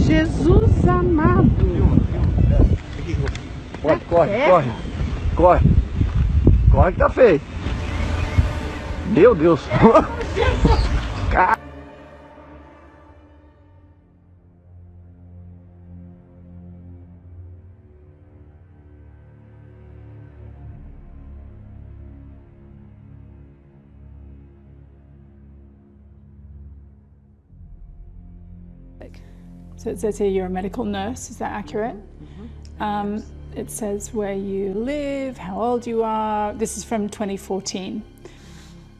Jesus amado. Corre, corre, corre. Corre. Corre que tá feio. Meu Deus. So it says here you're a medical nurse, is that accurate? It says where you live, how old you are. This is from 2014.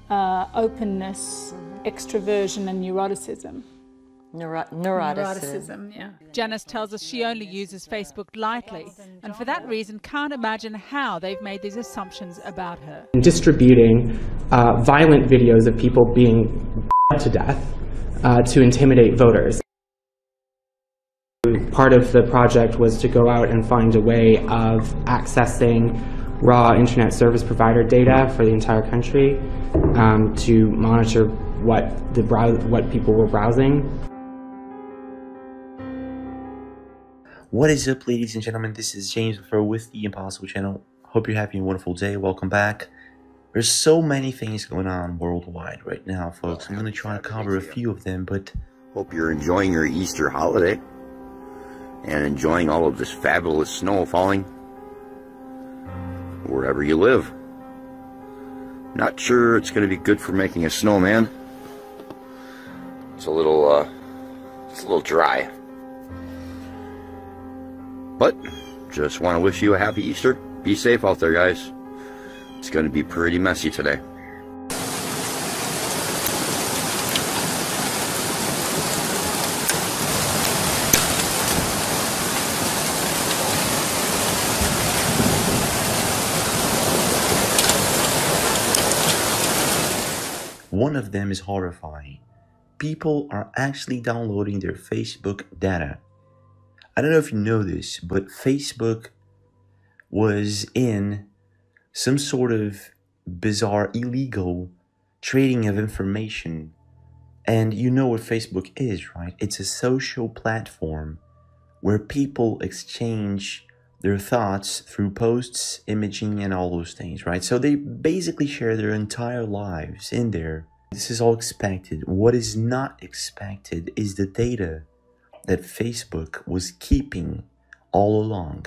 Openness, extroversion and neuroticism. Neuroticism, yeah. Janice tells us she only uses Facebook lightly, and for that reason can't imagine how they've made these assumptions about her. Distributing violent videos of people being to death to intimidate voters. Part of the project was to go out and find a way of accessing raw internet service provider data for the entire country to monitor what people were browsing. What is up, ladies and gentlemen? This is James with the Impossible Channel. Hope you're having a wonderful day. Welcome back. There's so many things going on worldwide right now, folks. I'm going to try to cover a few of them, but hope you're enjoying your Easter holiday and enjoying all of this fabulous snow falling wherever you live. Not sure it's going to be good for making a snowman. It's a little dry. But just want to wish you a happy Easter. Be safe out there, guys. It's going to be pretty messy today. one of them is horrifying. People are actually downloading their Facebook data. I don't know if you know this, but Facebook was in some sort of bizarre illegal trading of information. And you know what Facebook is, right? It's a social platform where people exchange their thoughts through posts, imaging, and all those things, right? So they basically share their entire lives in there. This is all expected. What is not expected is the data that Facebook was keeping all along.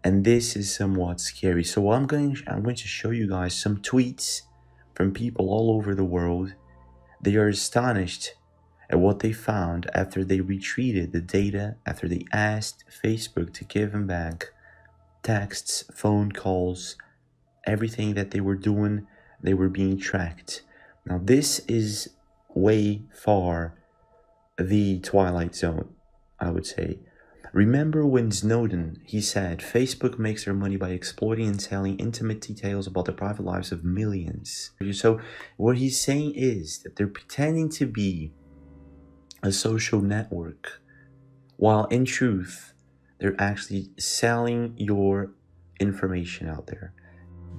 And this is somewhat scary. So I'm going to show you guys some tweets from people all over the world. They are astonished at what they found after they retrieved the data, after they asked Facebook to give them back texts, phone calls, everything that they were doing, they were being tracked. Now this is way far the Twilight Zone, I would say. Remember when Snowden, he said, Facebook makes their money by exploiting and selling intimate details about the private lives of millions. So what he's saying is that they're pretending to be a social network, while in truth, they're actually selling your information out there.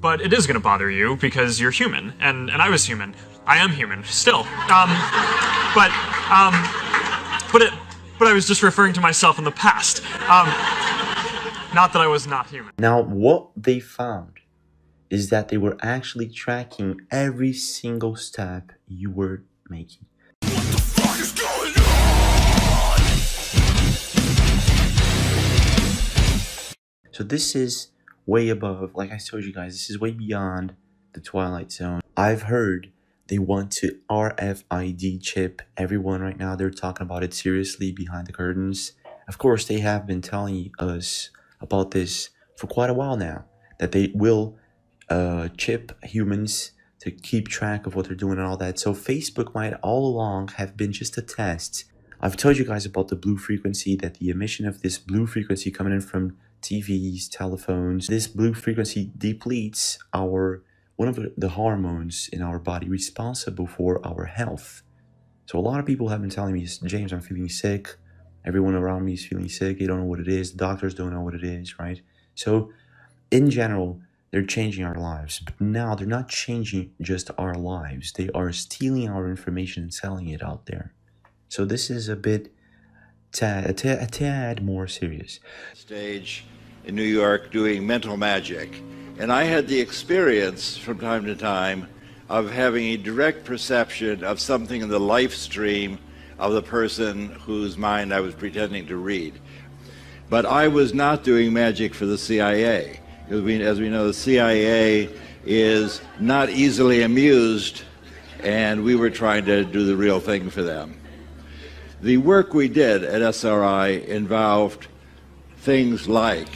But it is going to bother you because you're human, and I was human. I am human, still. But I was just referring to myself in the past. Not that I was not human. Now, what they found is that they were actually tracking every single step you were making. What the fuck is going on? So this is way above, like I told you guys, this is way beyond the Twilight Zone. I've heard they want to RFID chip everyone right now. They're talking about it seriously behind the curtains. Of course, they have been telling us about this for quite a while now, that they will chip humans to keep track of what they're doing and all that. So Facebook might all along have been just a test. I've told you guys about the blue frequency, that the emission of this blue frequency coming in from TVs, telephones, this blue frequency depletes one of the hormones in our body responsible for our health. So a lot of people have been telling me, James, I'm feeling sick. Everyone around me is feeling sick. They don't know what it is. The doctors don't know what it is, right? So in general, they're changing our lives. But now they're not changing just our lives. They are stealing our information and selling it out there. So this is a bit a tad more serious. Stage in New York doing mental magic. And I had the experience from time to time of having a direct perception of something in the life stream of the person whose mind I was pretending to read. But I was not doing magic for the CIA. As we know, the CIA is not easily amused, and we were trying to do the real thing for them. The work we did at SRI involved things like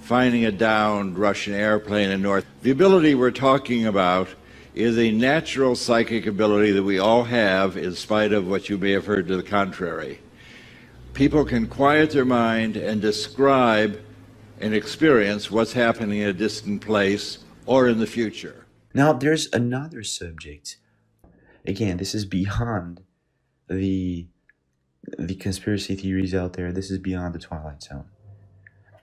finding a downed Russian airplane in North. The ability we're talking about is a natural psychic ability that we all have, in spite of what you may have heard to the contrary. People can quiet their mind and describe and experience what's happening in a distant place or in the future. Now, there's another subject. Again, this is beyond the conspiracy theories out there. This is beyond the Twilight Zone.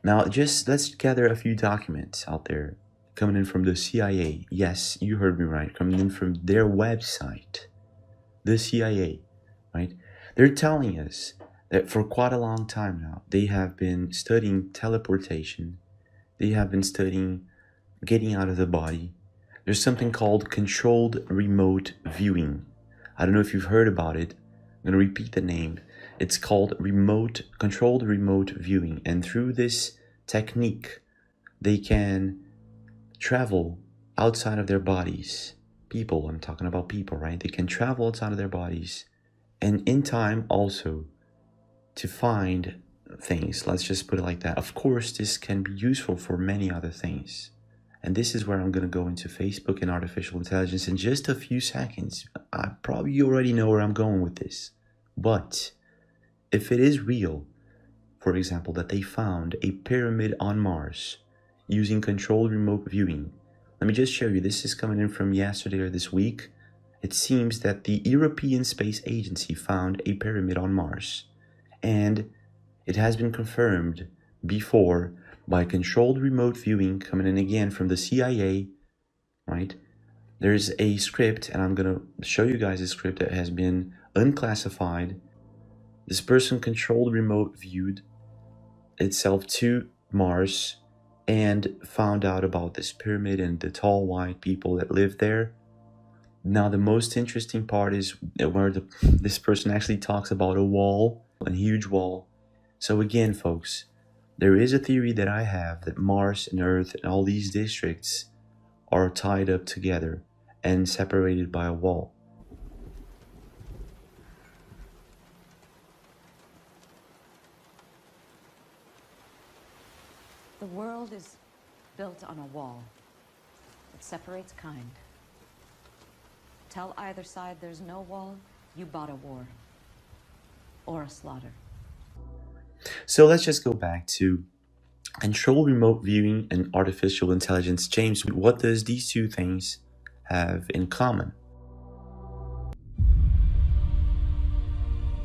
Now, just let's gather a few documents out there coming in from the CIA. Yes, you heard me right. Coming in from their website, the CIA, right? They're telling us that for quite a long time now, they have been studying teleportation. They have been studying getting out of the body. There's something called controlled remote viewing. I don't know if you've heard about it. I'm going to repeat the name. It's called controlled remote viewing. And through this technique, they can travel outside of their bodies. People, I'm talking about people, right? They can travel outside of their bodies. And in time also to find things. Let's just put it like that. Of course, this can be useful for many other things. And this is where I'm going to go into Facebook and artificial intelligence in just a few seconds. I probably already know where I'm going with this. But if it is real, for example, that they found a pyramid on Mars using controlled remote viewing, let me just show you. This is coming in from yesterday or this week. It seems that the European Space Agency found a pyramid on Mars. And it has been confirmed before by controlled remote viewing coming in again from the CIA, right? There's a script, and I'm going to show you guys a script that has been unclassified. This person controlled remote viewed itself to Mars and found out about this pyramid and the tall white people that live there. Now, the most interesting part is where this person actually talks about a wall, a huge wall. So again, folks, there is a theory that I have that Mars and Earth and all these districts are tied up together and separated by a wall. The world is built on a wall that separates kind. Tell either side there's no wall, you bought a war or a slaughter. So let's just go back to control remote viewing and artificial intelligence. James, what does these two things have in common?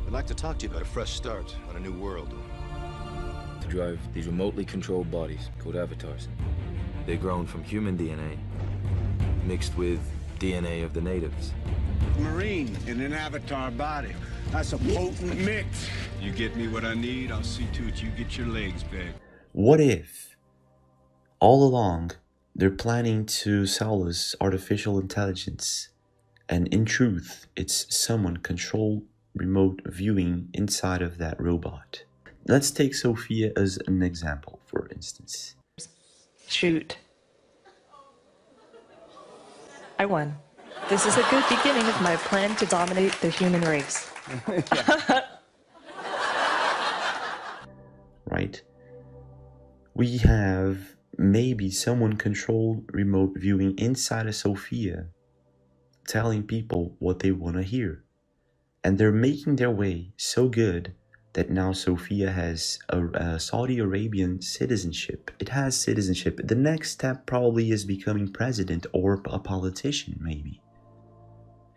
I'd like to talk to you about a fresh start on a new world. To drive these remotely controlled bodies called avatars. They're grown from human DNA, mixed with DNA of the natives. Marine in an avatar body. That's a potent mix. You get me what I need, I'll see to it you get your legs back. What if all along they're planning to sell us artificial intelligence, and in truth it's someone controlled remote viewing inside of that robot? Let's take Sophia as an example, for instance. Shoot. I won. This is a good beginning of my plan to dominate the human race. Right? We have maybe someone controlled remote viewing inside of Sophia, telling people what they want to hear. And they're making their way so good that now Sophia has a Saudi Arabian citizenship. It has citizenship. The next step probably is becoming president or a politician, maybe.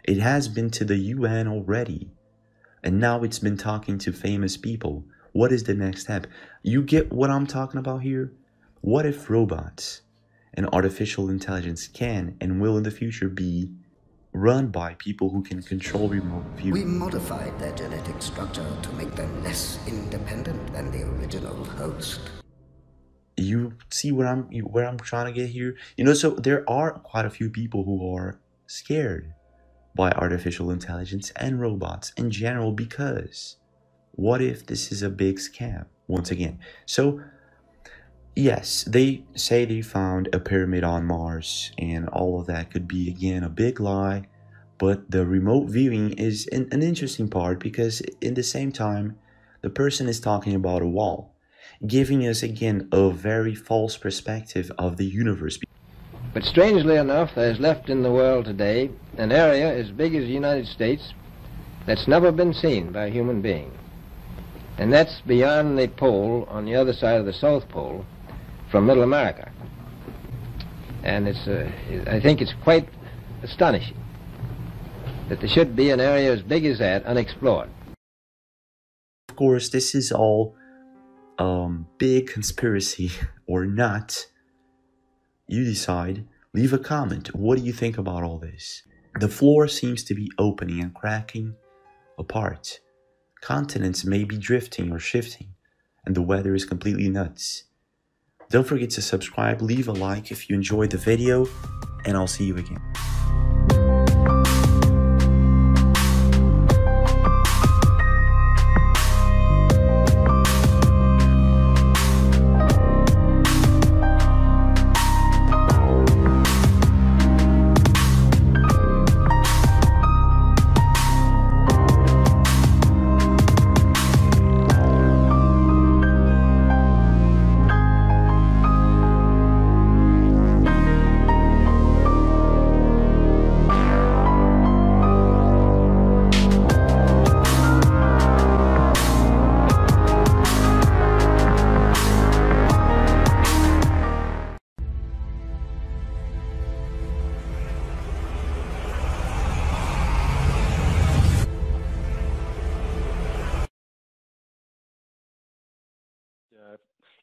It has been to the UN already. And now it's been talking to famous people. What is the next step? You get what I'm talking about here? What if robots and artificial intelligence can and will in the future be run by people who can control remote viewing. We modified their genetic structure to make them less independent than the original host. You see where I'm trying to get here? So there are quite a few people who are scared by artificial intelligence and robots in general, because what if this is a big scam once again? So yes, they say they found a pyramid on Mars, and all of that could be, again, a big lie. But the remote viewing is an interesting part, because in the same time, the person is talking about a wall, giving us, again, a very false perspective of the universe. But strangely enough, there's left in the world today an area as big as the United States that's never been seen by a human being. And that's beyond the pole, on the other side of the South Pole, from Middle America. And I think it's quite astonishing that there should be an area as big as that unexplored. Of course, this is all big conspiracy or not. You decide. Leave a comment. What do you think about all this? The floor seems to be opening and cracking apart. Continents may be drifting or shifting, and the weather is completely nuts. Don't forget to subscribe, leave a like if you enjoyed the video, and I'll see you again.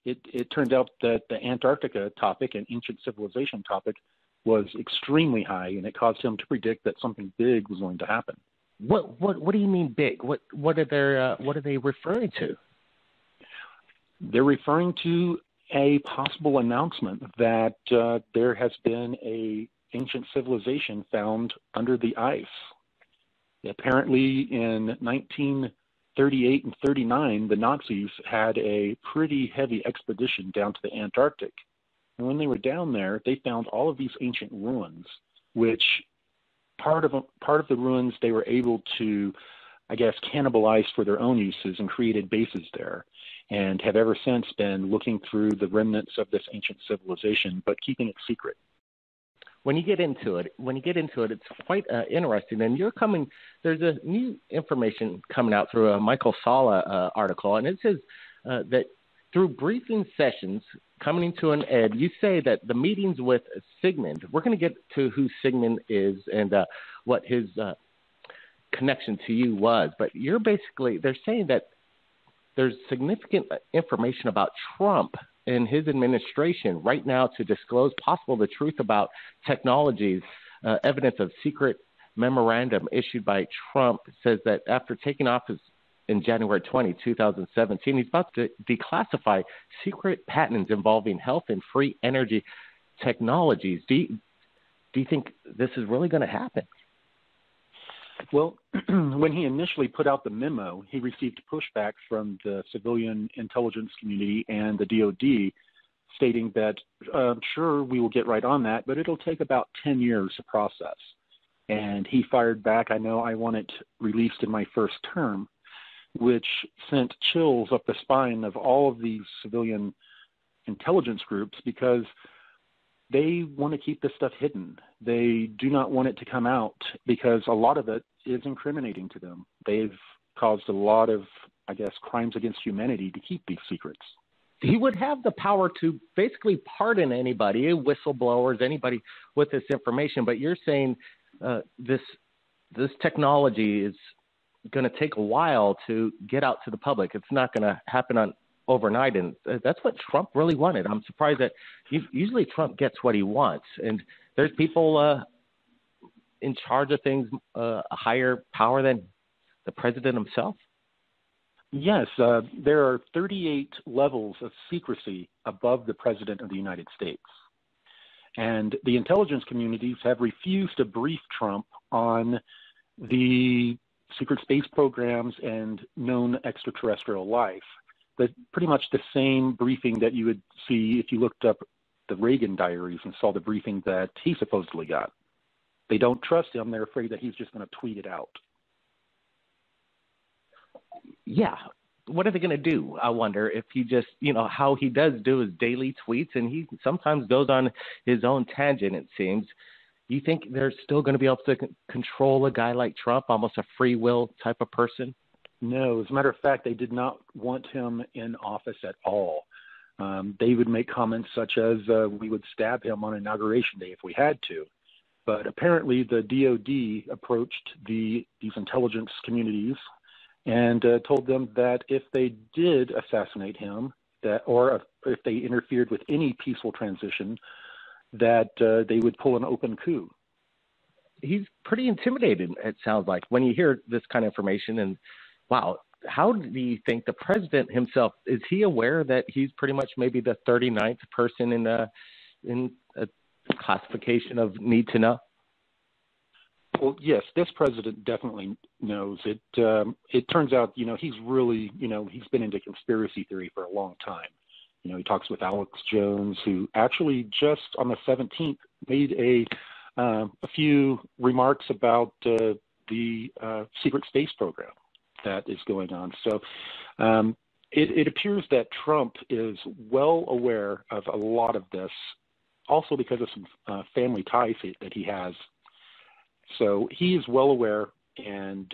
It turned out that the Antarctica topic and ancient civilization topic was extremely high, and it caused him to predict that something big was going to happen. What do you mean big? What are they referring to? They're referring to a possible announcement that there has been a ancient civilization found under the ice. Apparently, in 1938 and 39, the Nazis had a pretty heavy expedition down to the Antarctic. And when they were down there, they found all of these ancient ruins, which part of the ruins they were able to, I guess, cannibalize for their own uses and created bases there, and have ever since been looking through the remnants of this ancient civilization, but keeping it secret. When you get into it, it's quite interesting. And there's a new information coming out through a Michael Sala article, and it says that through briefing sessions coming to an end, you say that the meetings with Sigmund, we're going to get to who Sigmund is and what his connection to you was, but they're saying that there's significant information about Trump in his administration right now to disclose the truth about technologies. Evidence of secret memorandum issued by Trump says that after taking office in January 20, 2017, he's about to declassify secret patents involving health and free energy technologies. Do you think this is really going to happen? Well, when he initially put out the memo, he received pushback from the civilian intelligence community and the DoD, stating that, sure, we will get right on that, but it'll take about 10 years to process. And he fired back, I know I want it released in my first term, which sent chills up the spine of all of these civilian intelligence groups, because they want to keep this stuff hidden. They do not want it to come out because a lot of it is incriminating to them. They've caused a lot of, I guess, crimes against humanity to keep these secrets. He would have the power to basically pardon anybody, whistleblowers, anybody with this information. But you're saying this technology is going to take a while to get out to the public. It's not going to happen overnight, and that's what Trump really wanted. I'm surprised that usually Trump gets what he wants, and there's people in charge of things, a higher power than the president himself? Yes, there are 38 levels of secrecy above the President of the United States. And the intelligence communities have refused to brief Trump on the secret space programs and known extraterrestrial life. But pretty much the same briefing that you would see if you looked up the Reagan diaries and saw the briefing that he supposedly got. They don't trust him. They're afraid that he's just going to tweet it out. Yeah. What are they going to do? I wonder if he just, how he does do his daily tweets, and he sometimes goes on his own tangent, it seems. Do you think they're still going to be able to control a guy like Trump, almost a free will type of person? No. As a matter of fact, they did not want him in office at all. They would make comments such as, we would stab him on Inauguration Day if we had to. But apparently the DOD approached these intelligence communities and told them that if they did assassinate him, or if they interfered with any peaceful transition, that they would pull an open coup. He's pretty intimidated, it sounds like, when you hear this kind of information. And wow, how do you think the president himself, is he aware that he's pretty much maybe the 39th person in a classification of need to know? Well, yes, this president definitely knows it. It turns out, he's really, he's been into conspiracy theory for a long time. He talks with Alex Jones, who actually just on the 17th made a few remarks about the secret space program that is going on. So it appears that Trump is well aware of a lot of this, also because of some family ties that he has. So he is well aware, and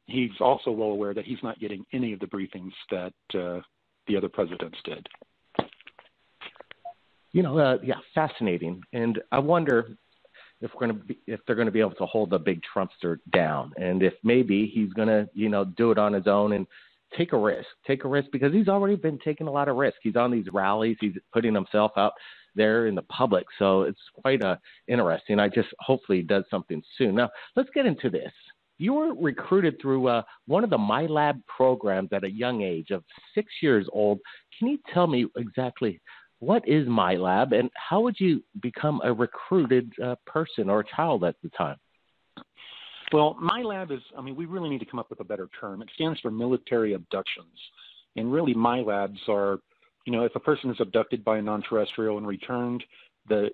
he's also well aware that he's not getting any of the briefings that the other presidents did. Yeah, fascinating. And I wonder if they're going to be able to hold the big Trumpster down, and if maybe he's going to, do it on his own and take a risk because he's already been taking a lot of risk. He's on these rallies. He's putting himself out there in the public. So it's quite interesting. Hopefully he does something soon. Now, let's get into this. You were recruited through one of the MyLab programs at a young age of 6 years old. Can you tell me exactly what is MyLab and how would you become a recruited person or a child at the time? Well, MyLab is, we really need to come up with a better term. It stands for military abductions. And really, MyLabs are, if a person is abducted by a non-terrestrial and returned, the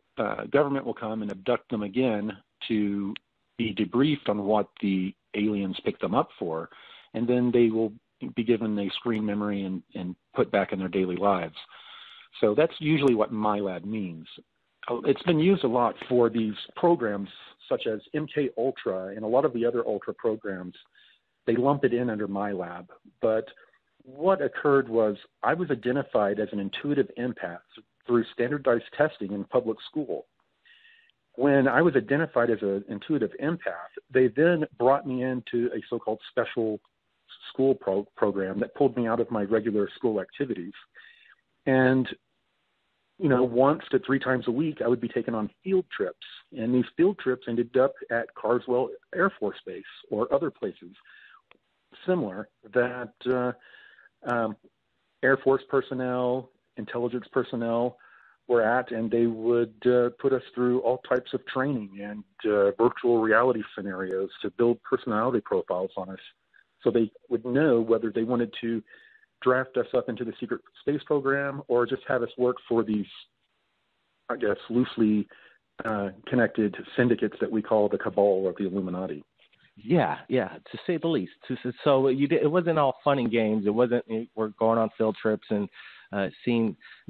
government will come and abduct them again to be debriefed on what the aliens picked them up for. And then they will be given a screen memory and put back in their daily lives. So that's usually what MyLab means. It's been used a lot for these programs such as MK Ultra and a lot of the other Ultra programs. They lump it in under MyLab. But what occurred was I was identified as an intuitive empath through standardized testing in public school. When I was identified as an intuitive empath, they then brought me into a so-called special school program that pulled me out of my regular school activities. And, once to 3 times a week, I would be taken on field trips. And these field trips ended up at Carswell Air Force Base or other places similar that Air Force personnel, intelligence personnel were at, and they would put us through all types of training and virtual reality scenarios to build personality profiles on us so they would know whether they wanted to draft us up into the secret space program or just have us work for these, I guess, loosely connected syndicates that we call the cabal or the Illuminati. Yeah, to say the least. So it wasn't all fun and games. It wasn't we're going on field trips and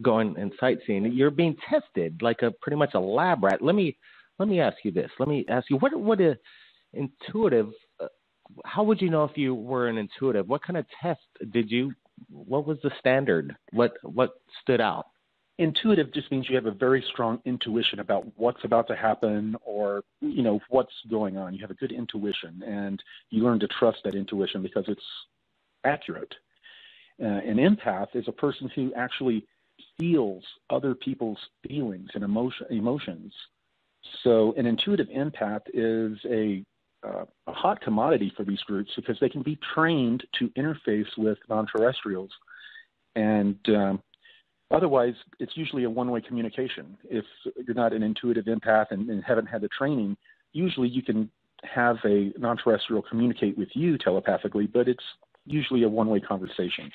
going and sightseeing. You're being tested like pretty much a lab rat. Let me ask you this. Let me ask you what a intuitive. How would you know if you were an intuitive? What kind of test did you? What was the standard? What stood out? Intuitive just means you have a very strong intuition about what's about to happen or, what's going on. You have a good intuition, and you learn to trust that intuition because it's accurate. An empath is a person who actually feels other people's feelings and emotions So an intuitive empath is a hot commodity for these groups because they can be trained to interface with non-terrestrials. And otherwise, it's usually a one-way communication. If you're not an intuitive empath and haven't had the training, usually you can have a non-terrestrial communicate with you telepathically, but it's usually a one-way conversation.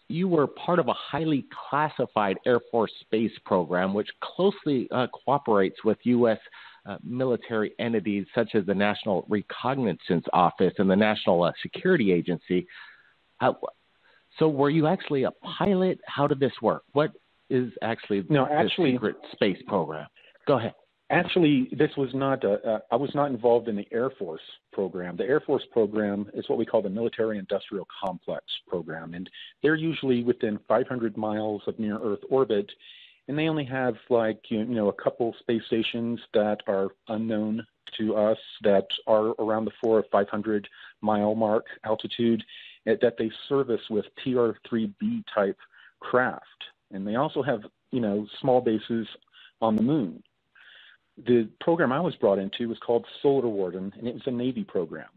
You were part of a highly classified Air Force space program, which closely cooperates with U.S. Military entities such as the National Reconnaissance Office and the National Security Agency. So were you actually a pilot? How did this work? What is actually the secret space program? Go ahead. Actually, this was not I was not involved in the Air Force program. The Air Force program is what we call the Military Industrial Complex program, and they're usually within 500 miles of near-Earth orbit, and they only have a couple space stations that are unknown to us that are around the 400 or 500 mile mark altitude that they service with TR-3B type craft, and they also have small bases on the moon. The program I was brought into was called Solar Warden, and it was a Navy program.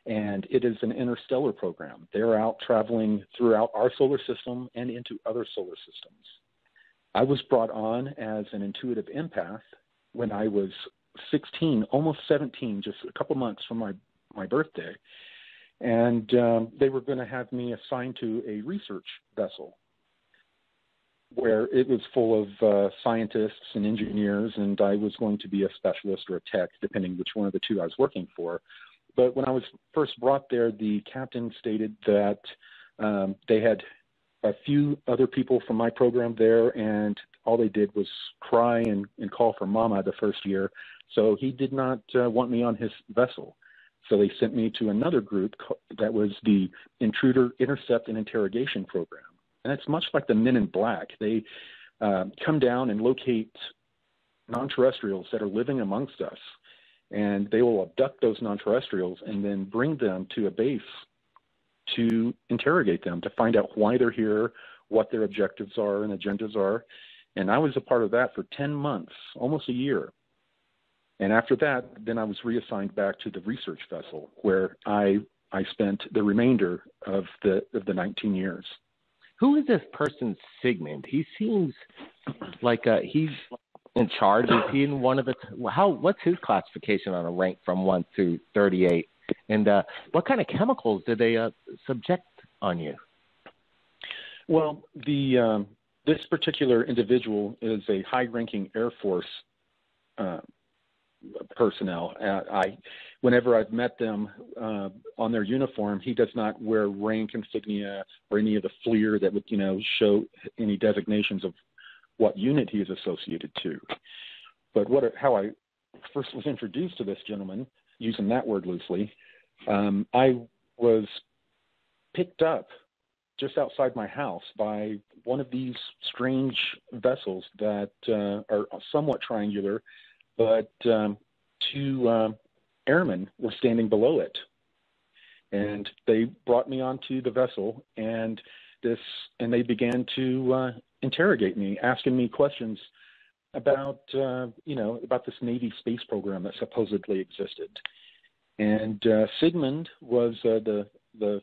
And it is an interstellar program. They're out traveling throughout our solar system and into other solar systems. I was brought on as an intuitive empath when I was 16, almost 17, just a couple months from my birthday. And they were going to have me assigned to a research vessel where it was full of scientists and engineers, and I was going to be a specialist or a tech, depending which one of the two I was working for. But when I was first brought there, the captain stated that they had a few other people from my program there, and all they did was cry and call for mama the first year. So he did not want me on his vessel. So they sent me to another group that was the Intruder Intercept and Interrogation Program. And it's much like the Men in Black. They come down and locate non-terrestrials that are living amongst us, and they will abduct those non-terrestrials and then bring them to a base to interrogate them, to find out why they're here, what their objectives are and agendas are. And I was a part of that for 10 months, almost a year. And after that, then I was reassigned back to the research vessel, where I spent the remainder of the 19 years. Who is this person, Sigmund? He seems like he's in charge. Is he in one of the? What's his classification on a rank from 1 to 38? And what kind of chemicals did they subject on you? Well, this particular individual is a high-ranking Air Force personnel. Whenever I've met them on their uniform, he does not wear rank insignia or any of the fleer that would, show any designations of what unit he is associated to. But how I first was introduced to this gentleman, using that word loosely, I was picked up just outside my house by one of these strange vessels that are somewhat triangular, but two airmen were standing below it. And they brought me onto the vessel, and they began to interrogate me, asking me questions about this Navy space program that supposedly existed. And Sigmund was the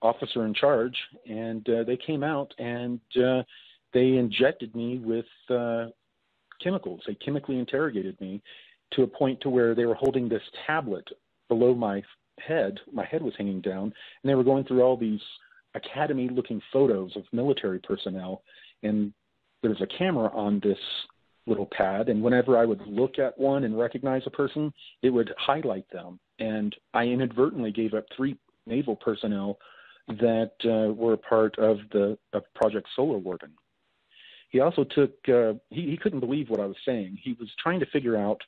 officer in charge, and they came out and they injected me with chemicals. They chemically interrogated me to a point to where they were holding this tablet below my head. My head was hanging down, and they were going through all these academy-looking photos of military personnel, and there's a camera on this little pad, and whenever I would look at one and recognize a person, it would highlight them. And I inadvertently gave up 3 naval personnel that were a part of Project Solar Warden. He also took, he couldn't believe what I was saying. He was trying to figure out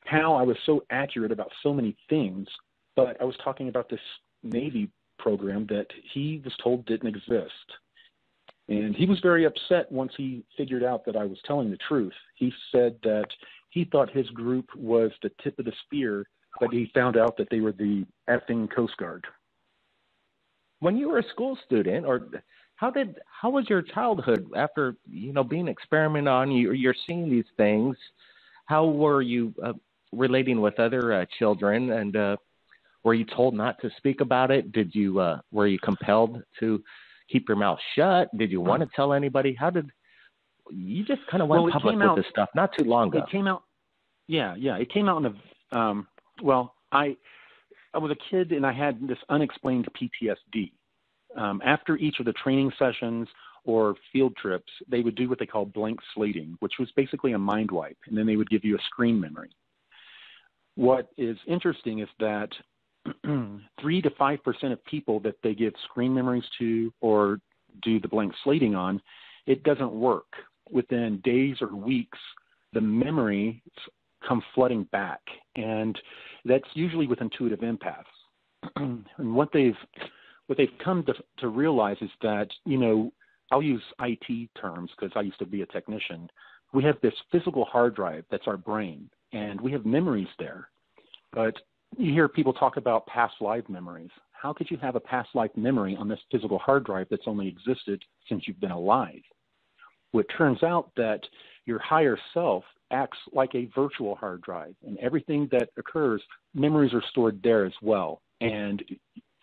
how I was so accurate about so many things, but I was talking about this Navy program that he was told didn't exist. And he was very upset once he figured out that I was telling the truth. He said that he thought his group was the tip of the spear, but he found out that they were the effing Coast Guard. When you were a school student, or how was your childhood after being experimented on? You're seeing these things. how were you relating with other children, and were you told not to speak about it? Were you compelled to keep your mouth shut? Did you want to tell anybody? How did you just kind of went public with this stuff not too long ago? It came out. Yeah. It came out in a. I was a kid and I had this unexplained PTSD. After each of the training sessions or field trips, they would do what they call blank slating, which was basically a mind wipe, and then they would give you a screen memory. What is interesting is that 3 to 5% of people that they give screen memories to or do the blank slating on, it doesn't work. Within days or weeks, the memories come flooding back, and that's usually with intuitive empaths. And what they've come to realize is that, I'll use IT terms because I used to be a technician. We have this physical hard drive that's our brain, and we have memories there. But you hear people talk about past life memories. How could you have a past life memory on this physical hard drive that's only existed since you've been alive? Well, it turns out that your higher self acts like a virtual hard drive, and everything that occurs, memories are stored there as well. And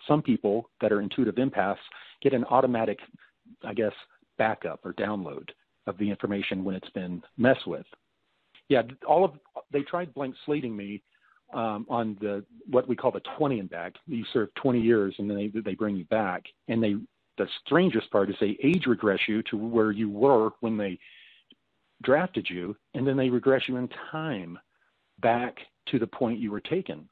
some people that are intuitive empaths get an automatic, backup or download of the information when it's been messed with. Yeah, they tried blank slating me on what we call the 20 and back. You serve 20 years and then they bring you back. And the strangest part is they age regress you to where you were when they drafted you, and then they regress you in time back to the point you were taken.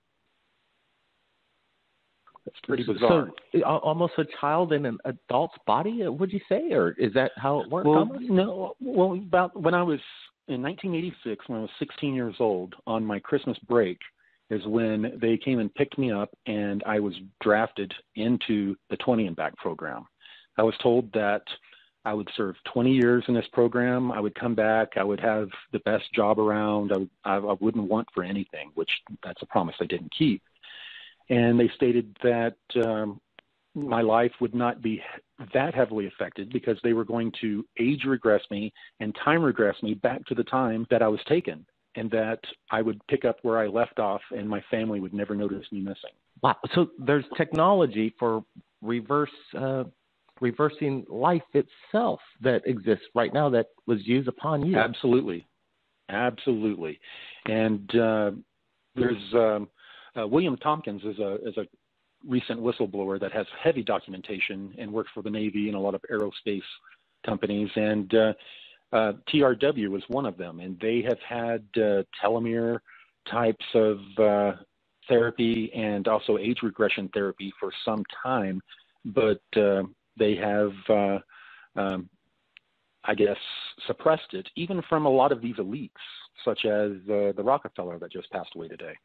That's pretty bizarre. So almost a child in an adult's body, would you say, or is that how it works? No. Well, about when I was in 1986, when I was 16 years old, on my Christmas break, is when they came and picked me up, and I was drafted into the 20 and back program. I was told that I would serve 20 years in this program. I would come back. I would have the best job around. I wouldn't want for anything, which that's a promise I didn't keep. And they stated that my life would not be that heavily affected because they were going to age regress me and time regress me back to the time that I was taken, and that I would pick up where I left off and my family would never notice me missing. Wow. So there's technology for reversing life itself that exists right now that was used upon you. Absolutely. And there's William Tompkins is a recent whistleblower that has heavy documentation and works for the Navy and a lot of aerospace companies. And TRW is one of them. And they have had telomere types of therapy and also age regression therapy for some time. But they have, suppressed it, even from a lot of these elites, such as the Rockefeller that just passed away today.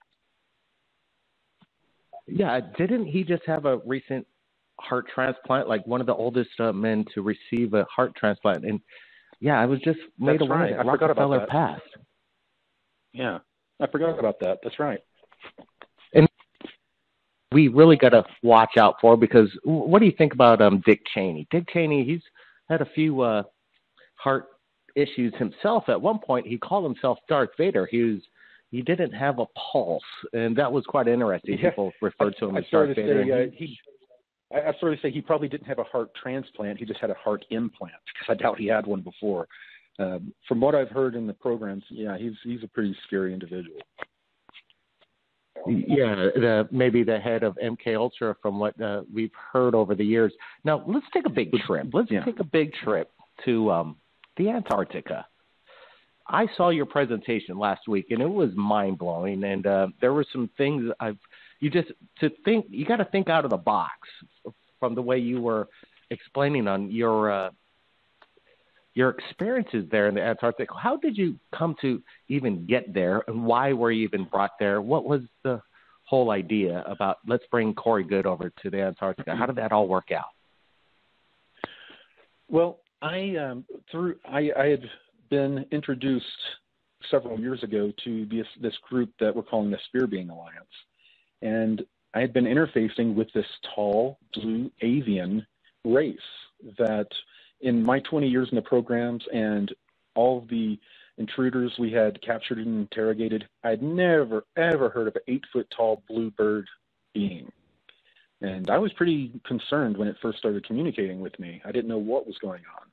Yeah, didn't he just have a recent heart transplant, like one of the oldest men to receive a heart transplant? And yeah, I was just made aware that Rockefeller passed. Yeah, I forgot about that. That's right. And we really got to watch out for, because what do you think about Dick Cheney? Dick Cheney, he's had a few heart issues himself. At one point, he called himself Darth Vader. He didn't have a pulse, and that was quite interesting. Yeah. People referred to him as Darth Vader. I sort of say he probably didn't have a heart transplant. He just had a heart implant, because I doubt he had one before. From what I've heard in the programs, yeah, he's a pretty scary individual. Yeah, maybe the head of MK Ultra, from what we've heard over the years. Now, let's take a big trip. Let's take a big trip to the Antarctica. I saw your presentation last week, and it was mind-blowing. And there were some things you got to think out of the box from the way you were explaining on your experiences there in the Antarctic. How did you come to even get there, and why were you even brought there? What was the whole idea about, let's bring Corey Good over to the Antarctica? How did that all work out? Well, I had been introduced several years ago to this group that we're calling the Spear Being Alliance. And I had been interfacing with this tall blue avian race that, in my 20 years in the programs and all of the intruders we had captured and interrogated, I'd never, ever heard of an 8-foot-tall bluebird being. And I was pretty concerned when it first started communicating with me. I didn't know what was going on.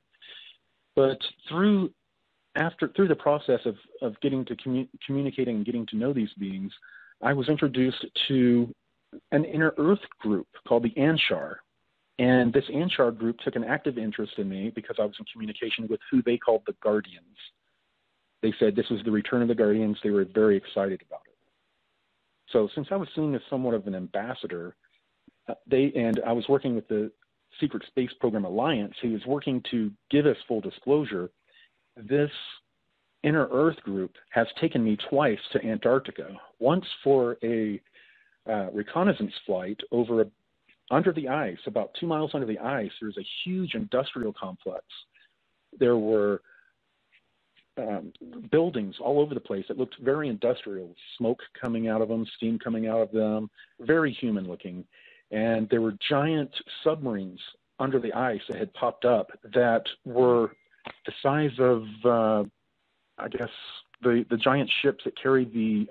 But through the process of getting to communicating and getting to know these beings, I was introduced to an inner Earth group called the Anshar. And this Anshar group took an active interest in me because I was in communication with who they called the Guardians. They said this was the return of the Guardians. They were very excited about it. So since I was seen as somewhat of an ambassador, I was working with the Secret Space Program Alliance, who was working to give us full disclosure. This Inner Earth group has taken me twice to Antarctica, once for a reconnaissance flight under the ice, about 2 miles under the ice. There's a huge industrial complex. There were buildings all over the place that looked very industrial, smoke coming out of them, steam coming out of them, very human looking. And there were giant submarines under the ice that had popped up that were the size of, I guess, the giant ships that carried the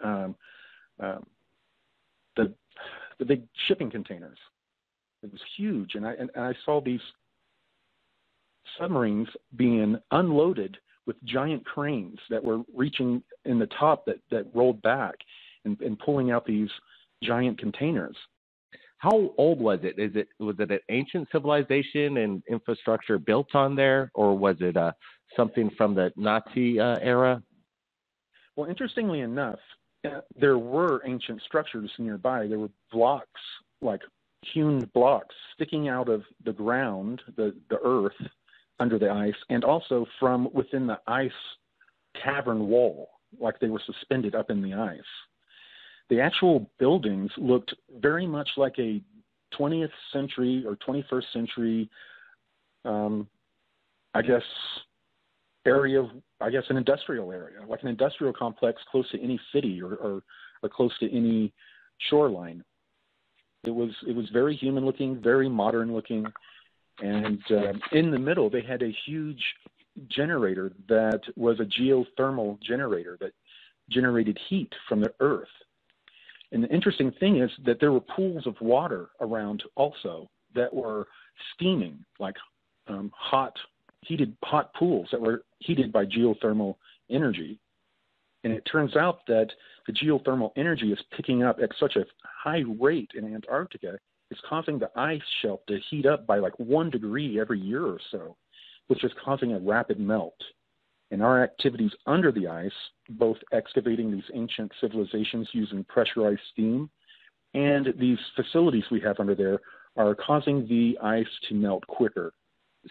big shipping containers. It was huge, and I saw these submarines being unloaded with giant cranes that were reaching in the top that rolled back and pulling out these giant containers. How old was it? Was it an ancient civilization and infrastructure built on there, or was it something from the Nazi era? Well, interestingly enough, there were ancient structures nearby. There were blocks, like hewn blocks, sticking out of the ground, the earth under the ice, and also from within the ice cavern wall, like they were suspended up in the ice. The actual buildings looked very much like a 20th century or 21st century, an industrial area, like an industrial complex close to any city or close to any shoreline. It was very human looking, very modern looking, and in the middle they had a huge generator that was a geothermal generator that generated heat from the earth. And the interesting thing is that there were pools of water around also that were steaming, like hot pools that were heated by geothermal energy. And it turns out that the geothermal energy is picking up at such a high rate in Antarctica, it's causing the ice shelf to heat up by like 1 degree every year or so, which is causing a rapid melt. And our activities under the ice, both excavating these ancient civilizations using pressurized steam and these facilities we have under there, are causing the ice to melt quicker.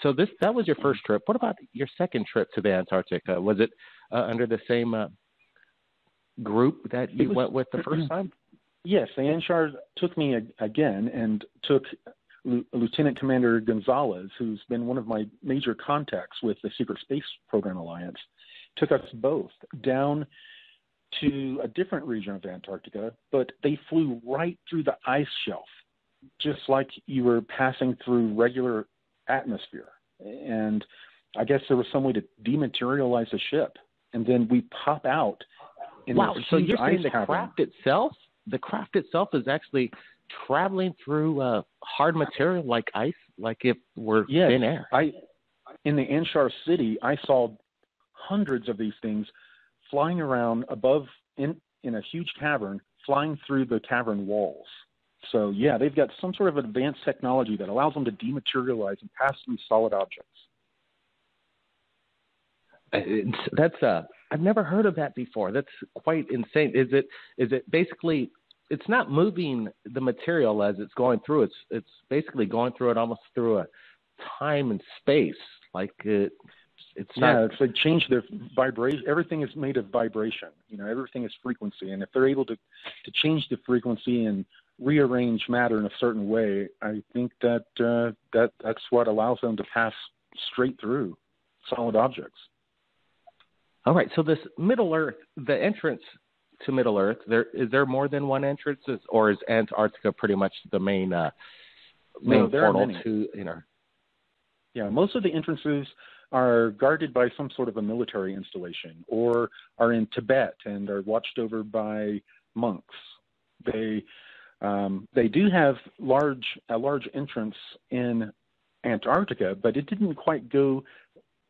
So that was your first trip. What about your second trip to the Antarctic? Was it under the same group that you went with the first time? Yes, the Anshar took me again and took Lieutenant Commander Gonzalez, who's been one of my major contacts with the Secret Space Program Alliance, took us both down to a different region of Antarctica, but they flew right through the ice shelf, just like you were passing through regular atmosphere. And I guess there was some way to dematerialize the ship, and then we pop out in wow, this so huge you're saying ice cavern. The craft itself is actually traveling through hard material like ice, like if we're thin air. In the Anshar city, I saw hundreds of these things flying around above in a huge cavern, flying through the cavern walls. So yeah, they've got some sort of advanced technology that allows them to dematerialize and pass through solid objects. I've never heard of that before. That's quite insane. Is it basically? It's not moving the material as it's going through. It's basically going through it almost through a time and space. Like it's not. Yeah, it's like change the vibration. Everything is made of vibration. Everything is frequency, and if they're able to change the frequency and rearrange matter in a certain way, I think that's what allows them to pass straight through solid objects. All right. So this Middle Earth, the entrance to Middle Earth, is there more than one entrance, or is Antarctica pretty much the main portal to Yeah, most of the entrances are guarded by some sort of a military installation, or are in Tibet and are watched over by monks. They do have a large entrance in Antarctica, but it didn't quite go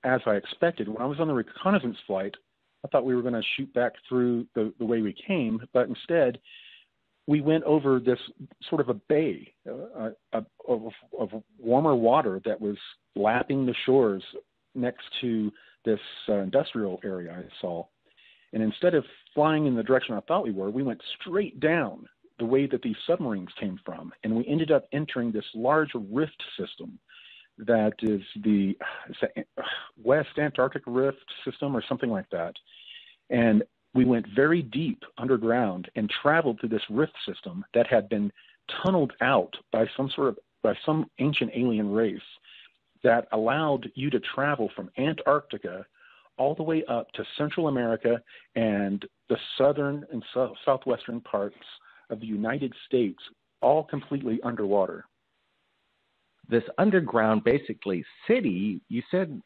as I expected. When I was on the reconnaissance flight, I thought we were going to shoot back through the way we came, but instead we went over this sort of a bay of warmer water that was lapping the shores next to this industrial area I saw. And instead of flying in the direction I thought we went straight down the way that these submarines came from. And we ended up entering this large rift system that is the West Antarctic Rift system or something like that. And we went very deep underground and traveled through this rift system that had been tunneled out by some ancient alien race that allowed you to travel from Antarctica all the way up to Central America and the southern and southwestern parts of the United States, all completely underwater. This underground, basically, city, you said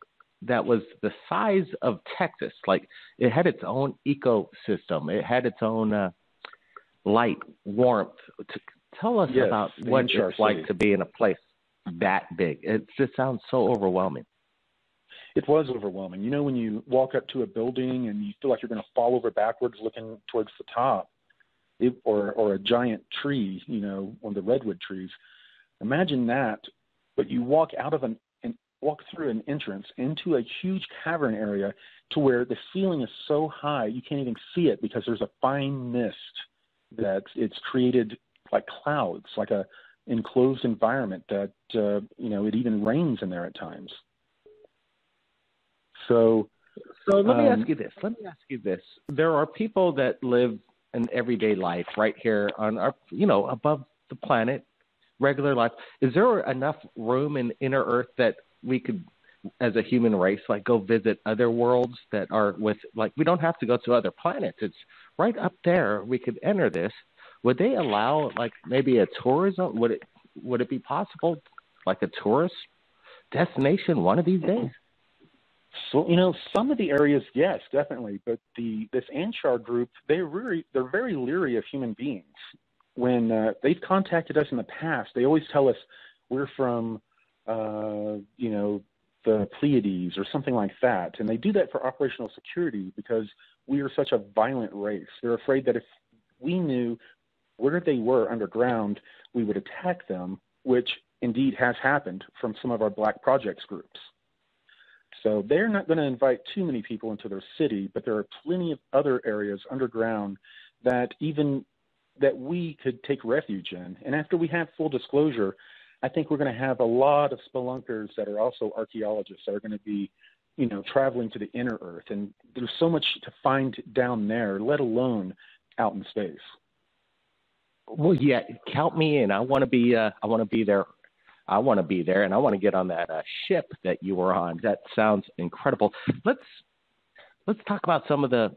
that was the size of Texas. Like, it had its own ecosystem. It had its own light, warmth. Tell us about what it's like to be in a place that big. It just sounds so overwhelming. It was overwhelming. You know, when you walk up to a building and you feel like you're going to fall over backwards looking towards the top, or a giant tree, you know, one of the redwood trees. Imagine that, but you walk walk through an entrance into a huge cavern area to where the ceiling is so high you can't even see it because there's a fine mist that it's created like clouds, like a enclosed environment that you know, it even rains in there at times. So let me ask you this. There are people that live an everyday life right here on our, you know, above the planet, regular life. Is there enough room in inner Earth that we could, as a human race, like go visit other worlds that are with, like, we don't have to go to other planets. It's right up there. We could enter this. Would they allow, like, maybe a tourism? Would it be possible, like a tourist destination one of these days? So, you know, some of the areas, yes, definitely. But this Anshar group, they're very leery of human beings. When they've contacted us in the past, they always tell us we're from, you know, the Pleiades or something like that. And they do that for operational security because we are such a violent race. They're afraid that if we knew where they were underground, we would attack them, which indeed has happened from some of our Black Projects groups. So they're not going to invite too many people into their city, but there are plenty of other areas underground that we could take refuge in. And after we have full disclosure, I think we're going to have a lot of spelunkers that are also archaeologists that are going to be, you know, traveling to the inner Earth. And there's so much to find down there, let alone out in space. Well, yeah, count me in. I want to be there. I want to be there, and I want to get on that ship that you were on. That sounds incredible. Let's talk about some of the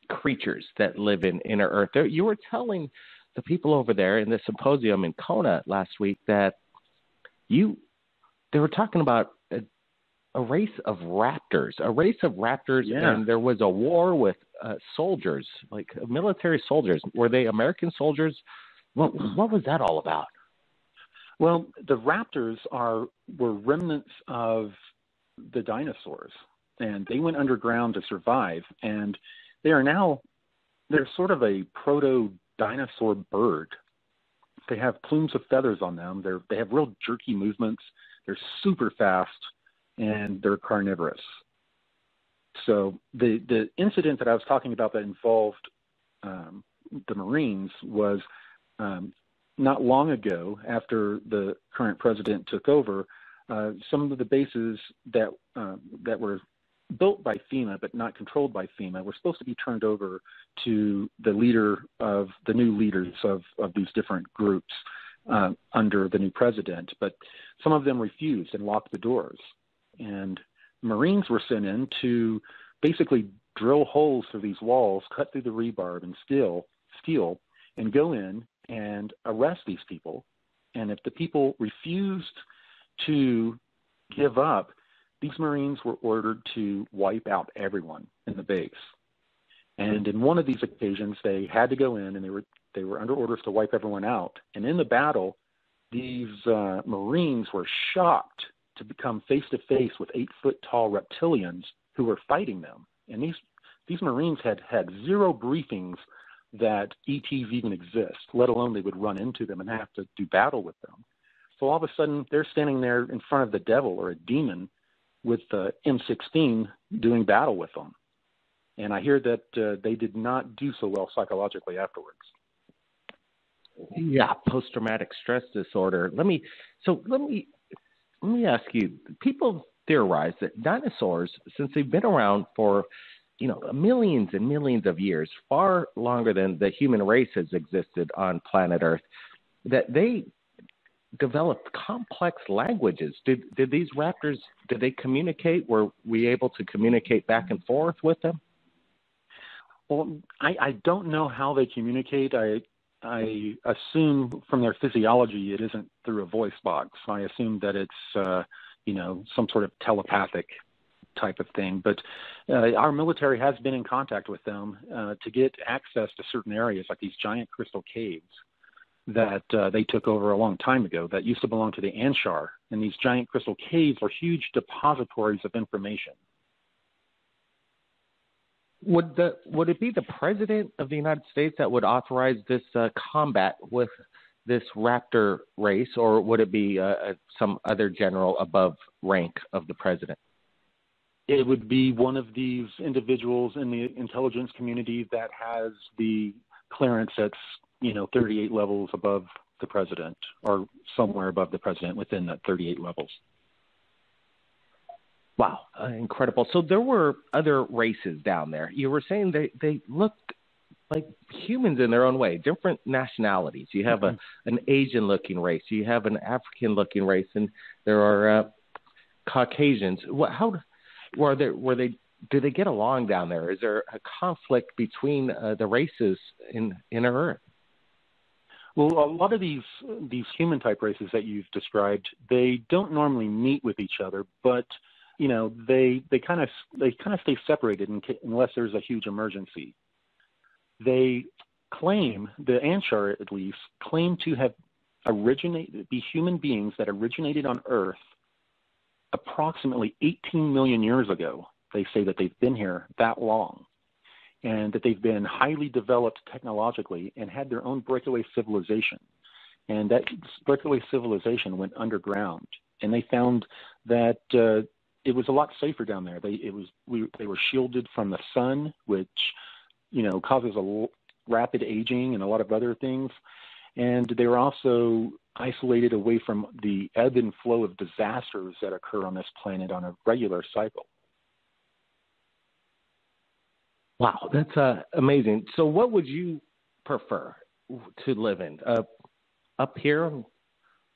creatures that live in inner Earth. You were telling the people over there in the symposium in Kona last week that they were talking about a race of raptors, yeah. And there was a war with soldiers, like military soldiers. Were they American soldiers? What was that all about? Well, the raptors were remnants of the dinosaurs, and they went underground to survive. And they're sort of a proto-dinosaur bird. They have plumes of feathers on them. They have real jerky movements. They're super fast, and they're carnivorous. So the incident that I was talking about that involved the Marines was not long ago, after the current president took over, some of the bases that were built by FEMA but not controlled by FEMA were supposed to be turned over to the new leaders of these different groups under the new president. But some of them refused and locked the doors. And Marines were sent in to basically drill holes through these walls, cut through the rebar and steel, and go in and arrest these people. And if the people refused to give up, these Marines were ordered to wipe out everyone in the base. And in one of these occasions, they had to go in, and they were under orders to wipe everyone out. And in the battle, these Marines were shocked to become face-to-face with 8-foot-tall reptilians who were fighting them. And these Marines had zero briefings that ETs even exist, let alone they would run into them and have to do battle with them. So all of a sudden, they're standing there in front of the devil or a demon with the M16 doing battle with them. And I hear that they did not do so well psychologically afterwards. Yeah, post-traumatic stress disorder. Let me ask you. People theorize that dinosaurs, since they've been around for millions and millions of years, far longer than the human race has existed on planet Earth, that they developed complex languages. Did these raptors, did they communicate? Were we able to communicate back and forth with them? Well, I don't know how they communicate. I assume from their physiology it isn't through a voice box. I assume that it's some sort of telepathic type of thing. But our military has been in contact with them to get access to certain areas, like these giant crystal caves that they took over a long time ago that used to belong to the Anshar. And these giant crystal caves are huge depositories of information. Would it be the president of the United States that would authorize this combat with this raptor race, or would it be some other general above rank of the president? It would be one of these individuals in the intelligence community that has the clearance that's 38 levels above the president, or somewhere above the president within that 38 levels. Wow, incredible. So there were other races down there. You were saying they looked like humans in their own way, different nationalities. You have an Asian-looking race. You have an African-looking race, and there are Caucasians. Do they get along down there? Is there a conflict between the races in Earth? Well, a lot of these human-type races that you've described, they don't normally meet with each other, but they kind of stay separated unless there's a huge emergency. They claim, the Anshar at least, claim to have be human beings that originated on Earth approximately 18 million years ago. They say that they've been here that long, and that they've been highly developed technologically and had their own breakaway civilization. And that breakaway civilization went underground, and they found that it was a lot safer down there. They were shielded from the sun, which causes a rapid aging and a lot of other things. And they were also isolated away from the ebb and flow of disasters that occur on this planet on a regular cycle. Wow, that's amazing. So what would you prefer to live in? Up here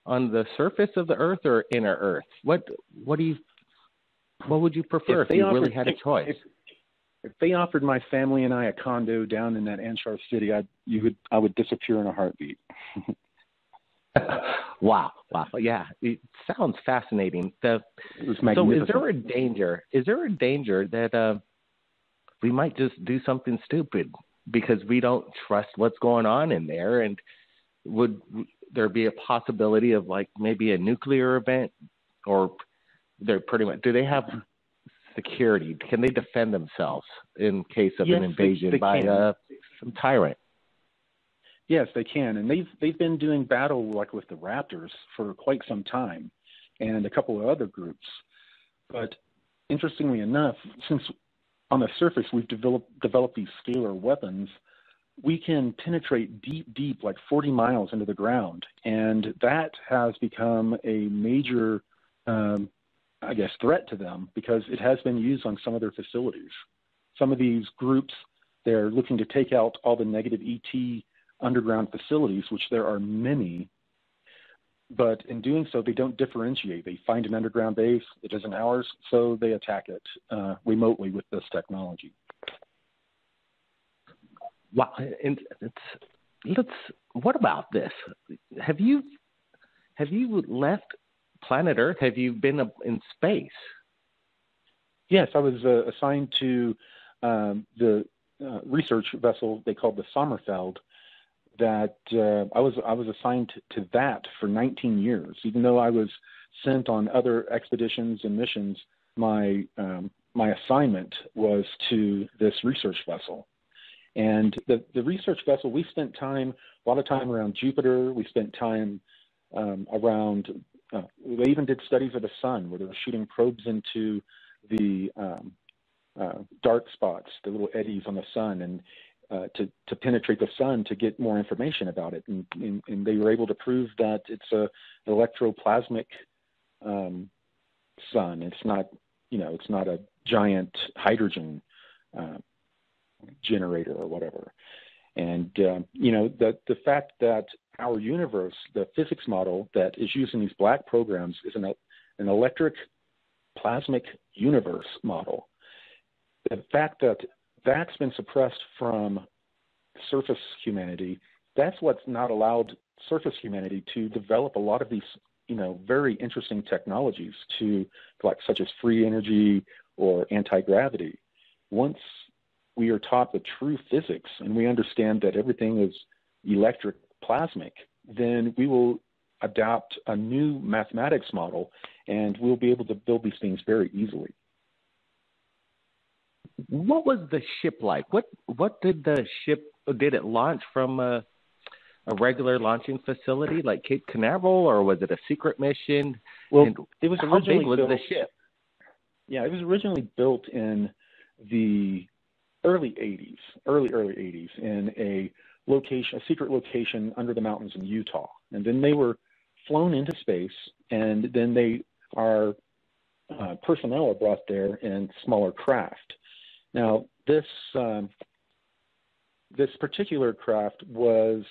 on the surface of the Earth or inner Earth? What would you prefer if you really had a choice? If they offered my family and I a condo down in that Anshar city, I would disappear in a heartbeat. Wow. Yeah, it sounds fascinating. So is there a danger? Is there a danger that we might just do something stupid because we don't trust what's going on in there? And would there be a possibility of maybe a nuclear event, or they're pretty much, do they have security? Can they defend themselves in case of an invasion by some tyrant? Yes, they can, and they've been doing battle with the Raptors for quite some time, and a couple of other groups. But interestingly enough, since on the surface we've developed these scalar weapons, we can penetrate deep, like 40 miles into the ground, and that has become a major threat to them because it has been used on some of their facilities. Some of these groups, they're looking to take out all the negative ET underground facilities, which there are many, but in doing so, they don't differentiate. They find an underground base, it isn't ours, so they attack it remotely with this technology. Wow, and what about this? Have you left planet Earth? Have you been in space? Yes, I was assigned to the research vessel they called the Sommerfeld. That I was assigned to that for 19 years. Even though I was sent on other expeditions and missions, my assignment was to this research vessel. And the research vessel, we spent a lot of time around Jupiter. We spent time around. They even did studies of the sun, where they were shooting probes into the dark spots, the little eddies on the sun, and to penetrate the sun to get more information about it, and they were able to prove that it's an electroplasmic sun. It's not a giant hydrogen generator or whatever. And the fact that our universe, the physics model that is used in these black programs, is an electric plasmic universe model. The fact that that's been suppressed from surface humanity, that's what's not allowed surface humanity to develop a lot of these, very interesting technologies such as free energy or anti-gravity. Once we are taught the true physics and we understand that everything is electric plasmic, then we will adopt a new mathematics model and we'll be able to build these things very easily. What was the ship like? What did the ship, did it launch from a regular launching facility like Cape Canaveral, or was it a secret mission? Well, it was how originally big was the ship? Yeah, it was originally built in the early 80s in a secret location under the mountains in Utah. And then they were flown into space, and then personnel are brought there in smaller craft. Now, this particular craft was,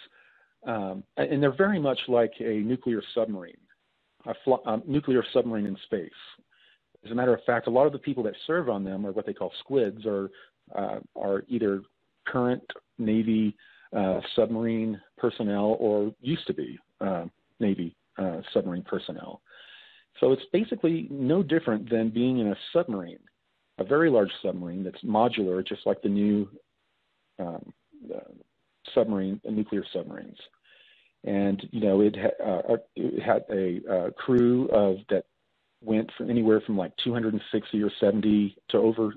and they're very much like a nuclear submarine, a nuclear submarine in space. As a matter of fact, a lot of the people that serve on them are what they call squids, or are either current Navy submarine personnel or used to be Navy submarine personnel. So it's basically no different than being in a submarine, a very large submarine that's modular, just like the new nuclear submarines. And it had a crew that went from anywhere from like 260 or 70 to over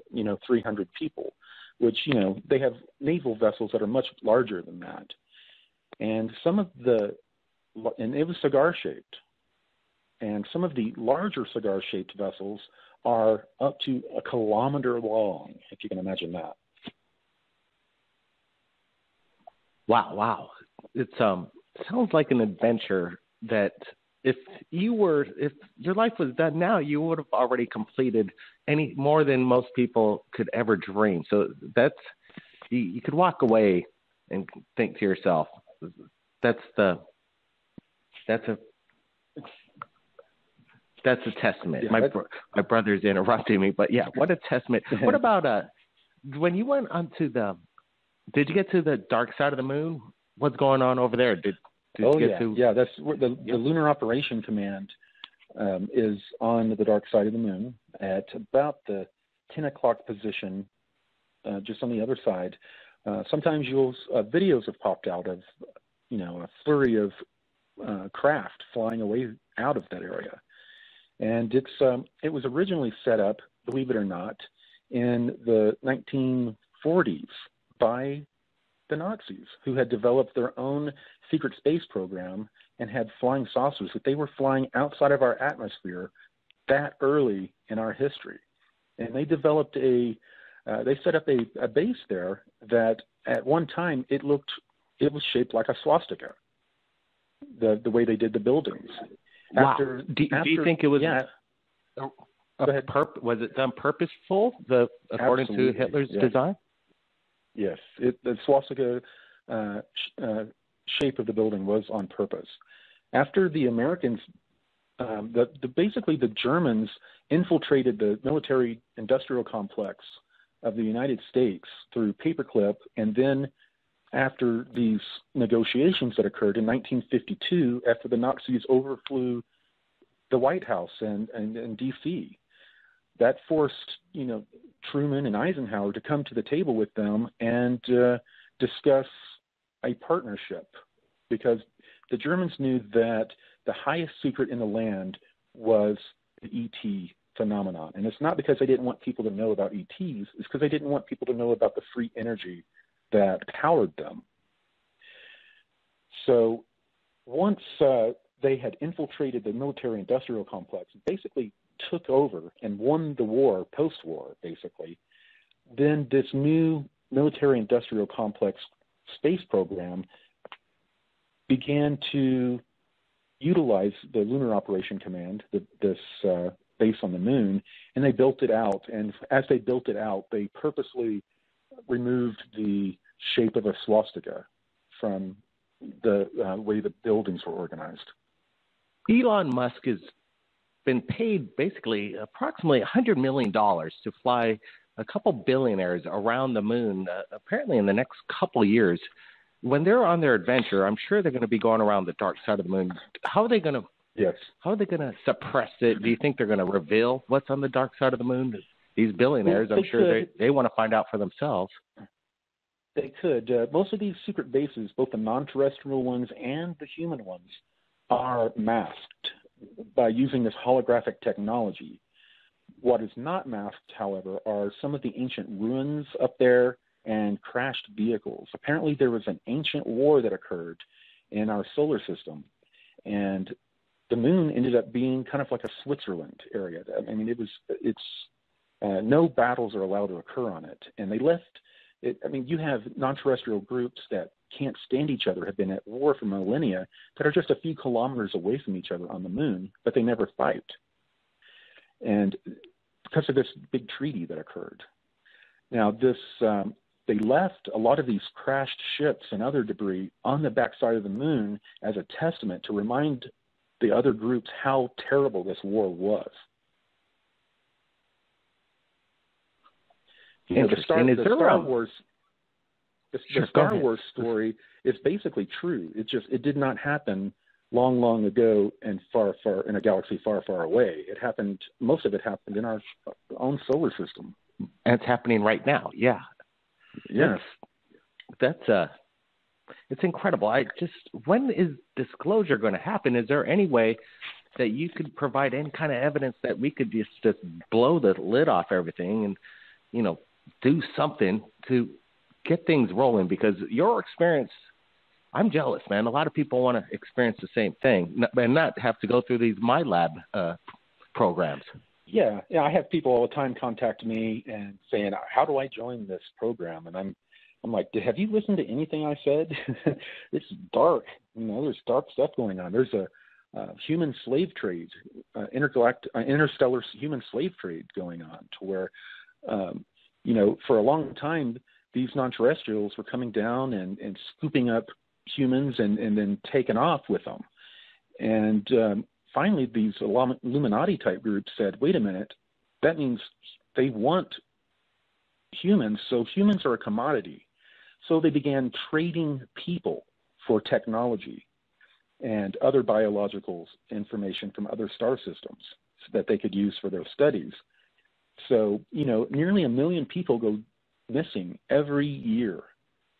300 people, which they have naval vessels that are much larger than that. And and it was cigar shaped. And some of the larger cigar shaped vessels are up to 1 kilometer long, if you can imagine that. Wow. It sounds like an adventure that if your life was done now, you would have already completed any more than most people could ever dream. So you could walk away and think to yourself, that's a testament. Yeah, my brother's interrupting me, but yeah, what a testament. What about when you went onto did you get to the dark side of the moon? What's going on over there? Did you get to? Yeah, that's where the Lunar Operation Command is on the dark side of the moon at about the 10 o'clock position, just on the other side. Sometimes videos have popped out of, a flurry of craft flying away out of that area. And it was originally set up, believe it or not, in the 1940s by the Nazis, who had developed their own secret space program and had flying saucers that they were flying outside of our atmosphere that early in our history. And they developed they set up a base there that at one time it was shaped like a swastika, the way they did the buildings. Wow. Do you think it was was it done purposeful, according to Hitler's design? Yes, the swastika shape of the building was on purpose. After the Americans, basically the Germans infiltrated the military-industrial complex of the United States through paperclip, and then after these negotiations that occurred in 1952, after the Nazis overflew the White House and D.C., that forced, Truman and Eisenhower to come to the table with them and discuss a partnership, because the Germans knew that the highest secret in the land was the ET phenomenon. And it's not because they didn't want people to know about ETs, it's because they didn't want people to know about the free energy that powered them. So once they had infiltrated the military-industrial complex, basically took over and won the war post-war, basically, then this new military-industrial complex space program began to utilize the Lunar Operation Command, this base on the moon, and they built it out. And as they built it out, they purposely removed the shape of a swastika from the way the buildings were organized. Elon Musk has been paid basically approximately $100 million to fly a couple billionaires around the moon, apparently in the next couple of years. When they're on their adventure, I'm sure they're going to be going around the dark side of the moon. How are they going to? Yes. How are they going to suppress it? Do you think they're going to reveal what's on the dark side of the moon? These billionaires, I'm sure they want to find out for themselves. They could. Most of these secret bases, both the non-terrestrial ones and the human ones, are masked by using this holographic technology. What is not masked, however, are some of the ancient ruins up there and crashed vehicles. Apparently there was an ancient war that occurred in our solar system, and the moon ended up being kind of like a Switzerland area. I mean, no battles are allowed to occur on it, and they left it. I mean, you have non-terrestrial groups that can't stand each other, have been at war for millennia, that are just a few kilometers away from each other on the moon, but they never fight. And because of this big treaty that occurred. Now, they left a lot of these crashed ships and other debris on the backside of the moon as a testament to remind the other groups how terrible this war was. The Star Wars story is basically true. It did not happen long ago and far in a galaxy far away. Most of it happened in our own solar system. And it's happening right now. Yeah. Yes. It's incredible. When is disclosure going to happen? Is there any way that you could provide any kind of evidence that we could just blow the lid off everything and, do something to get things rolling? Because your experience, I'm jealous, man. A lot of people want to experience the same thing and not have to go through these MyLab programs. Yeah, I have people all the time contact me and saying, "How do I join this program?" And I'm like, "Have you listened to anything I said?" It's dark. There's dark stuff going on. There's a human slave trade, interstellar human slave trade going on, to where, for a long time, these non-terrestrials were coming down and scooping up humans and then taking off with them. And finally, these Illuminati-type groups said, wait a minute, that means they want humans, so humans are a commodity. So they began trading people for technology and other biological information from other star systems so that they could use for their studies. So, nearly 1 million people go missing every year,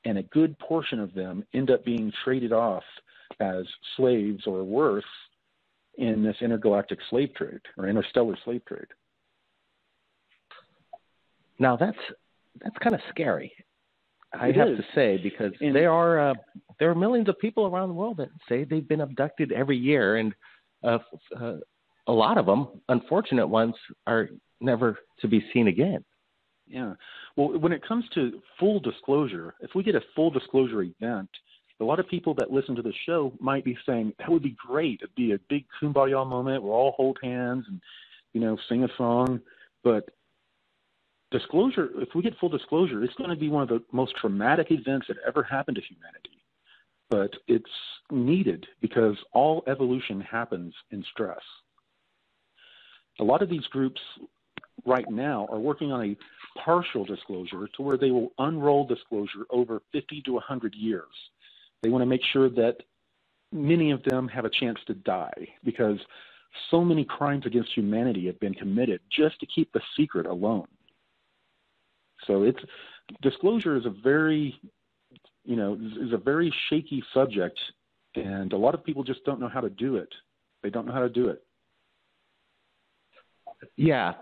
and a good portion of them end up being traded off as slaves or worse in this intergalactic slave trade or interstellar slave trade. Now that's kind of scary, I have to say, because there are millions of people around the world that say they've been abducted every year, and a lot of them, unfortunate ones, are never to be seen again. Yeah. Well, when it comes to full disclosure, if we get a full disclosure event, a lot of people that listen to the show might be saying, that would be great. It'd be a big kumbaya moment. We'll all hold hands and, sing a song. But disclosure, if we get full disclosure, it's going to be one of the most traumatic events that ever happened to humanity. But it's needed because all evolution happens in stress. A lot of these groups right now are working on a partial disclosure to where they will unroll disclosure over 50 to 100 years. They want to make sure that many of them have a chance to die, because so many crimes against humanity have been committed just to keep the secret alone. So disclosure is a very shaky subject, and a lot of people just don't know how to do it. They don't know how to do it. Yeah.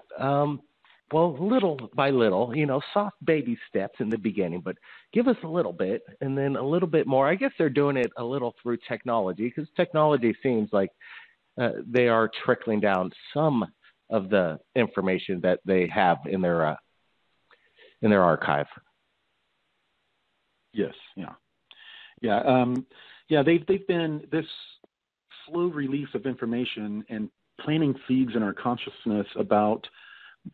Well, little by little, soft baby steps in the beginning, but give us a little bit and then a little bit more. I guess they're doing it a little through technology, because technology seems like they are trickling down some of the information that they have in their archive. Yes. Yeah. They've been this slow release of information and planting seeds in our consciousness about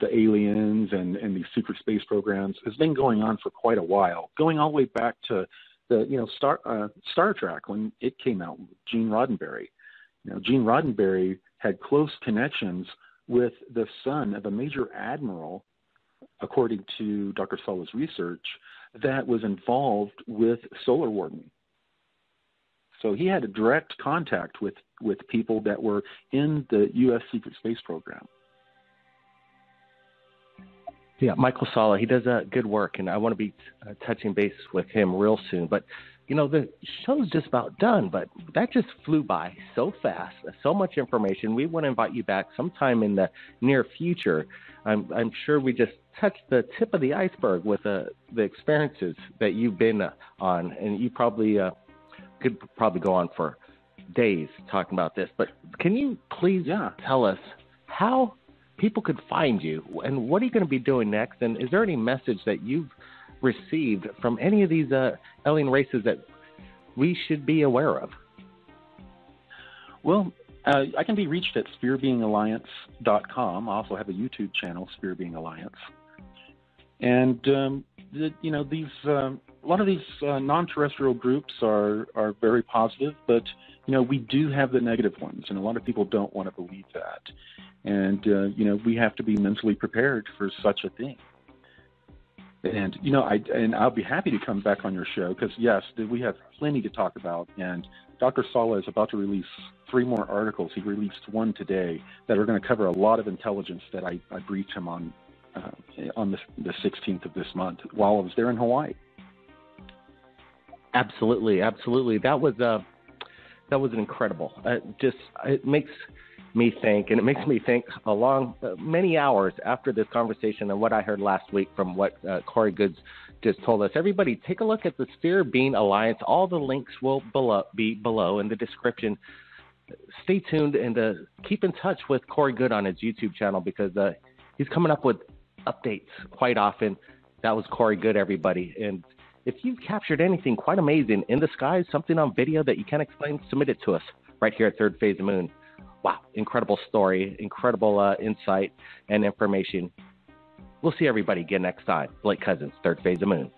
the aliens and these secret space programs has been going on for quite a while, going all the way back to the Star Trek when it came out with Gene Roddenberry. Gene Roddenberry had close connections with the son of a major admiral, according to Dr. Sala's research, that was involved with solar warming. So he had a direct contact with people that were in the U.S. secret space program. Yeah, Michael Sala, he does good work, and I want to be touching base with him real soon. But, the show's just about done, but that just flew by so fast, so much information. We want to invite you back sometime in the near future. I'm sure we just touched the tip of the iceberg with the experiences that you've been on, and you probably could go on for days talking about this. But can you please tell us how people could find you, and what are you going to be doing next? And is there any message that you've received from any of these alien races that we should be aware of? Well, I can be reached at SpearBeingAlliance.com. I also have a YouTube channel, Spear Being Alliance. And these a lot of these non-terrestrial groups are very positive, but we do have the negative ones, and a lot of people don't want to believe that. And, we have to be mentally prepared for such a thing. And, I'll be happy to come back on your show because, yes, we have plenty to talk about. And Dr. Sala is about to release 3 more articles. He released one today that are going to cover a lot of intelligence that I briefed him on the 16th of this month while I was there in Hawaii. Absolutely. That was an incredible. It makes me think, and it makes me think along many hours after this conversation and what I heard last week from what Corey Goods just told us. Everybody, take a look at the Sphere Being Alliance. All the links will be below in the description. Stay tuned and keep in touch with Corey Good on his YouTube channel because he's coming up with updates quite often. That was Corey Good, everybody. And if you've captured anything quite amazing in the skies, something on video that you can't explain, submit it to us right here at Third Phase of the Moon. Wow, incredible story, incredible insight and information. We'll see everybody again next time. Blake Cousins, Third Phase of the Moon.